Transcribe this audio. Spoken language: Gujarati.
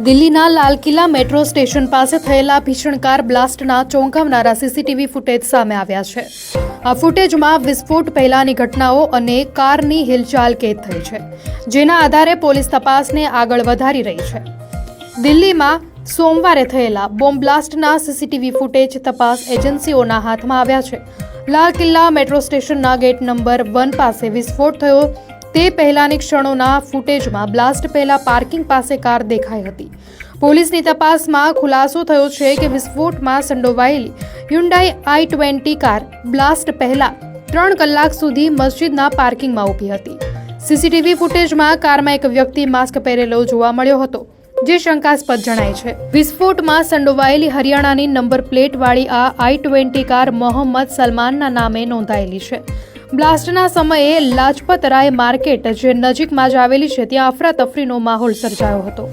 દિલ્હીના લાલ કિલ્લા મેટ્રો સ્ટેશન પાસે થયેલા ભીષણ કાર બ્લાસ્ટના ચોંકાવનારા સીસીટીવી ફૂટેજ સામે આવ્યા છે. આ ફૂટેજમાં વિસ્ફોટ પહેલાની ઘટનાઓ અને કારની હિલચાલ કેદ થઈ છે, જેના આધારે પોલીસ તપાસને આગળ વધારી રહી છે. દિલ્હીમાં સોમવારે થયેલા બોમ્બ બ્લાસ્ટના સીસીટીવી ફૂટેજ તપાસ એજન્સીઓના હાથમાં આવ્યા છે. લાલ કિલ્લા મેટ્રો સ્ટેશનના ગેટ નંબર 1 પાસે વિસ્ફોટ થયો તે પહેલાની ક્ષણોના ફૂટેજમાં બ્લાસ્ટ પહેલા પાર્કિંગ પાસે કાર દેખાઈ હતી. પોલીસની તપાસમાં ખુલાસો થયો છે કે વિસ્ફોટમાં સંડોવાયેલી હ્યુન્ડાઈ i20 કાર બ્લાસ્ટ પહેલા 3 કલાક સુધી મસ્જિદના પાર્કિંગમાં ઊભી હતી. સીસીટીવી ફૂટેજમાં કારમાં એક વ્યક્તિ માસ્ક પહેરેલો જોવા મળ્યો હતો, જે શંકાસ્પદ જણાય છે. વિસ્ફોટમાં સંડોવાયેલી હરિયાણાની નંબર પ્લેટવાળી આ i20 કાર મોહમ્મદ સલમાનના નામે નોંધાયેલી છે. બ્લાસ્ટના સમયે લાજપત રાય માર્કેટ, જે નજીકમાં જ આવેલી છે, ત્યાં અફરાતફરીનો માહોલ સર્જાયો હતો.